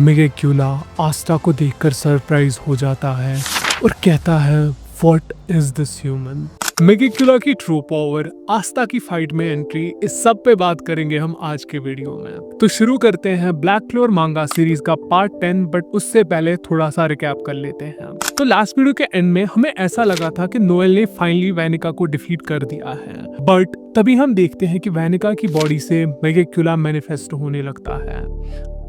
मेगेक्यूला आस्था को देखकर सरप्राइज हो जाता है और कहता है व्हाट इज दिस ह्यूमन। मेगेक्यूला की ट्रू पावर, आस्था की फाइट में एंट्री, इस सब पे बात करेंगे हम आज के वीडियो में। तो शुरू करते हैं ब्लैक क्लोर मांगा सीरीज का पार्ट 10, बट उससे पहले थोड़ा सा रिकैप कर लेते हैं। तो लास्ट वीडियो के एंड में हमें ऐसा लगा था कि नोएल ने फाइनली वैनिका को डिफीट कर दिया है, बट तभी हम देखते हैं कि वैनिका की बॉडी से मेगेक्यूला मैनिफेस्ट होने लगता है।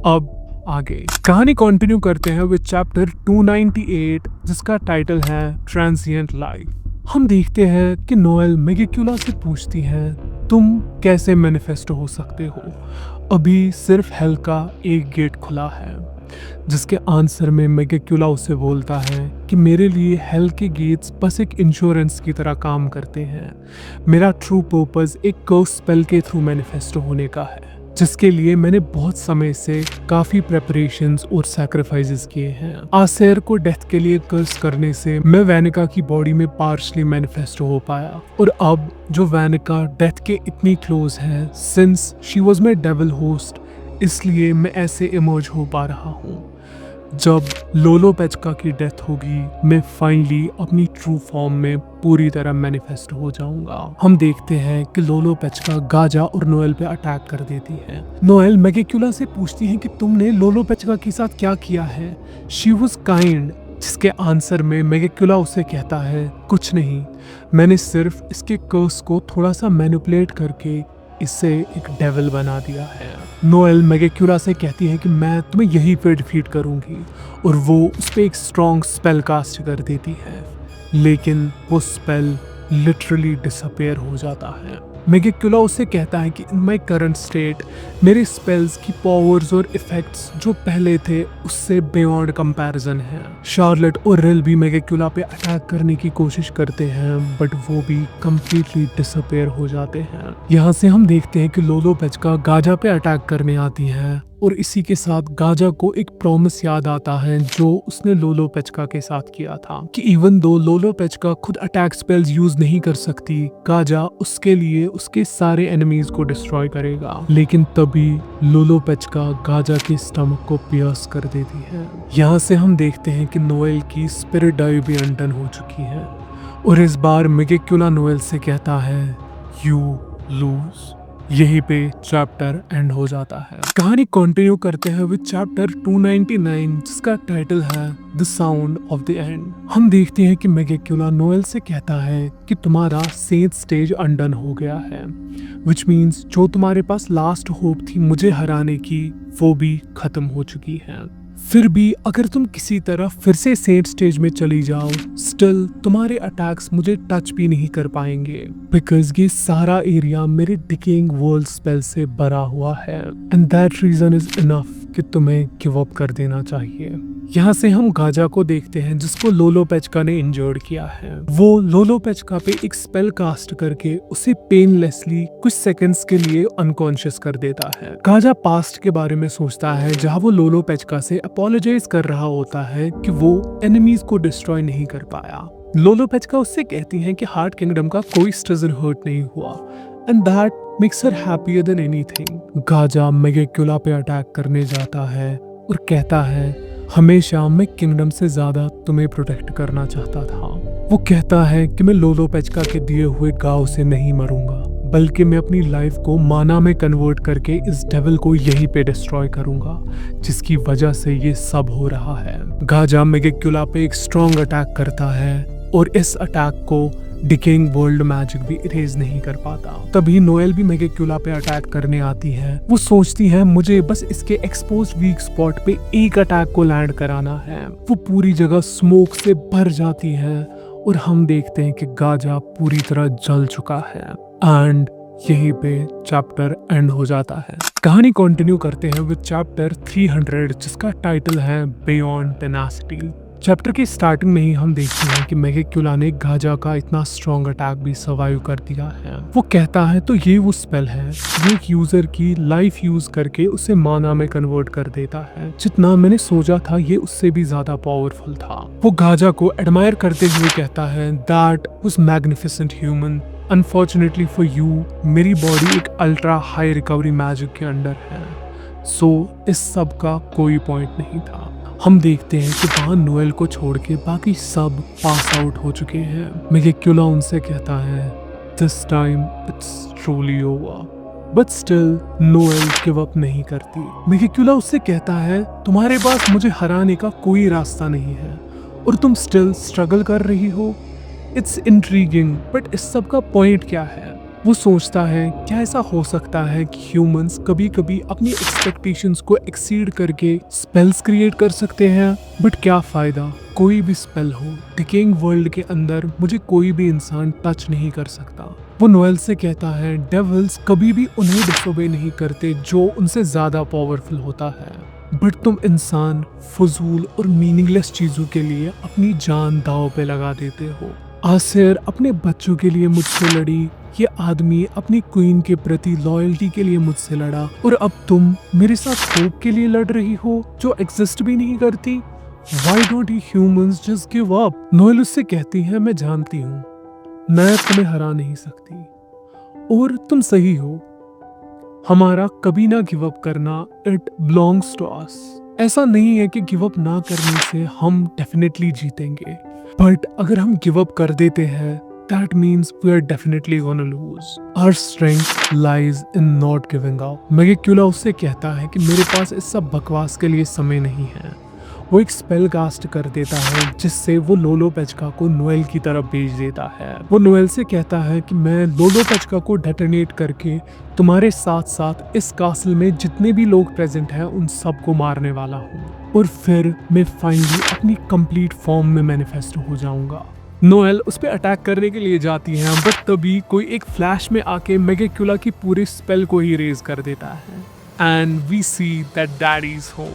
अब आगे कहानी कंटिन्यू करते हैं विद चैप्टर 298 जिसका टाइटल है ट्रांसिएंट लाइफ। हम देखते हैं कि नोएल मेगेक्यूला से पूछती है तुम कैसे मैनिफेस्ट हो सकते हो, अभी सिर्फ हेल का एक गेट खुला है। जिसके आंसर में मेगेक्यूला उसे बोलता है कि मेरे लिए हेल के गेट्स बस एक इंश्योरेंस की तरह काम करते हैं। मेरा ट्रू पर्पस एक कर्स स्पेल के थ्रू मैनिफेस्ट होने का है, जिसके लिए मैंने बहुत समय से काफी प्रेपरेशंस और सैक्रिफाइसेस किए हैं। आसेर को डेथ के लिए कर्स करने से मैं वैनिका की बॉडी में पार्शली मैनिफेस्ट हो पाया, और अब जो वैनिका डेथ के इतनी क्लोज है since she was my devil host, इसलिए मैं ऐसे इमर्ज हो पा रहा हूँ। जब लोलो पेचका की डेथ होगी मैं फाइनली अपनी ट्रू फॉर्म में पूरी तरह मैनिफेस्ट हो जाऊंगा। हम देखते हैं कि लोलो पेचका गाजा और नोएल पे अटैक कर देती है। नोएल मेगेक्यूला से पूछती है कि तुमने लोलो पेचका के साथ क्या किया है, शी वॉज काइंड। जिसके आंसर में मेगेक्यूला उसे कहता है कुछ नहीं, मैंने सिर्फ इसके कर्स को थोड़ा सा मैनिपुलेट करके इससे एक डेविल बना दिया है। नोएल मेगेक्यूला से कहती है कि मैं तुम्हें यहीं पे डिफीट करूंगी, और वो उस पे एक स्ट्रॉन्ग स्पेल कास्ट कर देती है, लेकिन वो स्पेल लिटरली डिसअपेयर हो जाता है। मेगेक्यूला उसे कहता है कि इन माय करंट स्टेट मेरे स्पेल्स की पावर्स और इफेक्ट्स जो पहले थे उससे बियॉन्ड कंपैरिजन है। शार्लेट और रिल भी मेगेक्यूला पे अटैक करने की कोशिश करते हैं, बट वो भी कंप्लीटली डिसअपेयर हो जाते हैं। यहाँ से हम देखते हैं कि लोलो पेचका गाजा पे अटैक करने आती है, और इसी के साथ गाजा को एक प्रॉमिस याद आता है जो उसने लोलो पेचका के साथ किया था कि इवन दो लोलो पेचका खुद अटैक स्पेल्स यूज नहीं कर सकती, गाजा उसके लिए उसके सारे एनिमीज को डिस्ट्रॉय करेगा। लेकिन तभी लोलो पेचका गाजा के स्टमक को पियर्स कर देती है। यहाँ से हम देखते हैं कि नोएल की स्पिरिट डाइव भी अनडन हो चुकी है, और इस बार मेगेक्यूला नोएल से कहता है यू लूज। यहीं पे चैप्टर एंड हो जाता है। कहानी कंटिन्यू करते हैं विद चैप्टर 299 जिसका टाइटल है the sound of the end. हम देखते हैं कि मेगेक्यूला नोएल से कहता है कि तुम्हारा सेंट स्टेज अनडन हो गया है, विच मीन्स जो तुम्हारे पास लास्ट होप थी मुझे हराने की वो भी खत्म हो चुकी है। फिर भी अगर तुम किसी तरह फिर से सेंट स्टेज में चली जाओ, स्टिल तुम्हारे अटैक्स मुझे टच भी नहीं कर पाएंगे, बिकॉज ये सारा एरिया मेरे डिकेइंग वर्ल्ड स्पेल से भरा हुआ है, and that reason is enough कि तुम्हें गिव अप कर देना चाहिए। यहाँ से हम गाजा को देखते हैं जिसको लोलो पेचका ने इंजर्ड किया है। वो लोलो पेचका पे एक स्पेल कास्ट करके उसे पेनलेसली कुछ सेकंड्स के लिए अनकॉन्शियस कर देता है। गाजा पास्ट के बारे में सोचता है जहाँ वो लोलो पेचका से अपोलोजाइज कर रहा होता है कि वो एनिमीज को डिस्ट्रॉय नहीं कर पाया। लोलो पेचका उससे कहती है कि हार्ट किंगडम का कोई सिटीजन हर्ट नहीं हुआ, and that makes her happier than anything. Gaza मेगेक्यूला पे अटैक करने जाता है और कहता है हमेशा मैं किंगडम से ज्यादा तुम्हें प्रोटेक्ट करना चाहता था। वो कहता है कि मैं लोलो पेचका के दिए हुए गांव से नहीं मरूंगा, बल्कि मैं अपनी लाइफ को माना में कन्वर्ट करके इस डेविल को यहीं पे डिस्ट्रॉय करूंगा, जिसकी वजह से ये सब हो रहा है। गाजा मेगेक्यूला पे एक स्ट्रॉन्ग अटैक करता है, और इस अटैक को डिकेइंग वर्ल्ड मैजिक भी इरेज नहीं कर पाता। तभी नोएल भी मेगेक्यूला पे अटैक करने आती है। वो सोचती है मुझे बस इसके एक्सपोज्ड वीक स्पॉट पे एक अटैक को लैंड कराना है। वो पूरी जगह स्मोक से भर जाती है, और हम देखते हैं कि गाजा पूरी तरह जल चुका है, एंड यहीं पे चैप्टर एंड हो जाता है। कहानी कंटिन्यू करते हैं विद चैप्टर 300 जिसका टाइटल है बियॉन्ड टेनासिटी। चैप्टर की स्टार्टिंग में ही हम देखते हैं कि मेगेक्यूला ने गाजा का इतना स्ट्रॉन्ग अटैक भी सर्वाइव कर दिया है। वो कहता है तो ये वो स्पेल है जो एक यूजर की लाइफ यूज करके उसे माना में कन्वर्ट कर देता है। जितना मैंने सोचा था ये उससे भी ज्यादा पावरफुल था। वो गाजा को एडमायर करते हुए कहता है that was magnificent human, unfortunately for you मेरी बॉडी एक अल्ट्रा हाई रिकवरी मैजिक के अंडर है। सो इस सब का कोई पॉइंट नहीं था। हम देखते हैं कि वहाँ नोएल को छोड़ के बाकी सब पास आउट हो चुके हैं। मेगिक्यूला उनसे कहता है this time it's truly over, but still Noel give up नहीं करती। मेगिक्यूला उससे कहता है तुम्हारे पास मुझे हराने का कोई रास्ता नहीं है और तुम स्टिल स्ट्रगल कर रही हो। इट्स इंट्रीगिंग, बट इस सब का पॉइंट क्या है? वो सोचता है क्या ऐसा हो सकता है कि ह्यूमंस कभी कभी अपनी एक्सपेक्टेशंस को एक्सीड करके स्पेल्स क्रिएट कर सकते हैं, बट क्या फायदा? कोई भी स्पेल हो, डिकेइंग वर्ल्ड के अंदर मुझे कोई भी इंसान टच नहीं कर सकता। वो नोएल से कहता है डेविल्स कभी भी उन्हें डिसोबे नहीं करते जो उनसे ज्यादा पावरफुल होता है, बट तुम इंसान फजूल और मीनिंगलेस चीजों के लिए अपनी जान दांव पे लगा देते हो। आसिर अपने बच्चों के लिए मुझसे लड़ी, ये आदमी अपनी क्वीन के प्रति लॉयल्टी के लिए मुझसे लड़ा, और अब तुम मेरे साथ होप के लिए लड़ रही हो जो एग्जिस्ट भी नहीं करती। Why don't you humans just give up? Noel उससे कहती है मैं जानती हूँ मैं तुम्हें हरा नहीं सकती और तुम सही हो, हमारा कभी ना गिव अप करना इट बिलोंग्स टू अस। ऐसा नहीं है कि गिव अप ना करने से हम डेफिनेटली जीतेंगे, बट अगर हम गिव अप कर देते हैं that means we are definitely gonna lose. Our strength lies in not giving up. मेगिक्यूला उससे कहता है कि मेरे पास इस सब बकवास के लिए समय नहीं है। वो एक स्पेल कास्ट कर देता है जिससे वो लोलो पेचका को नोएल की तरफ भेज देता है। वो नोएल से कहता है कि मैं लोलो पेचका को डेटोनेट करके तुम्हारे साथ साथ इस कासल में जितने भी लोग प्रेजेंट हैं उन सबको मारने वाला हूँ, और फिर मैं फाइनली अपनी कंप्लीट फॉर्म में मैनिफेस्ट हो जाऊंगा। नोएल उस पे अटैक करने के लिए जाती है, बट तभी कोई एक फ्लैश में आके मेगिक्यूला की पूरी स्पेल को ही रेज कर देता है and we see that daddy is home.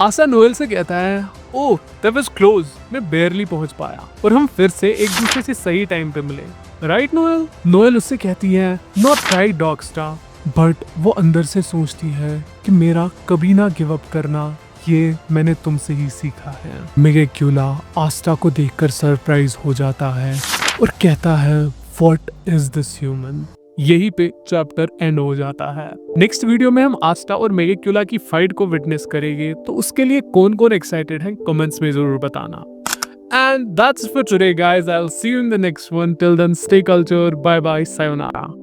Asa Noel से कहता है ओह दैट वाज क्लोज, मैं बेयरली पहुंच पाया और हम फिर से एक दूसरे से सही टाइम पे मिले, राइट नोएल? नोएल उससे कहती है not right dog star, but वो अंदर से सोचती है कि मेरा कभी ना गिव अप करना ये मैंने तुमसे ही सीखा है। मेगिक्यूला आस्टा को देखकर सरप्राइज हो जाता है और कहता है व्हाट इज दिस ह्यूमन। यहीं पे चैप्टर एंड हो जाता है। नेक्स्ट वीडियो में हम आस्टा और मेगिक्यूला की फाइट को विटनेस करेंगे, तो उसके लिए कौन कौन एक्साइटेड है कमेंट्स में जरूर बताना। And that's for today guys, I'll see you in the next one. Till then stay cultured, bye bye, sayonara.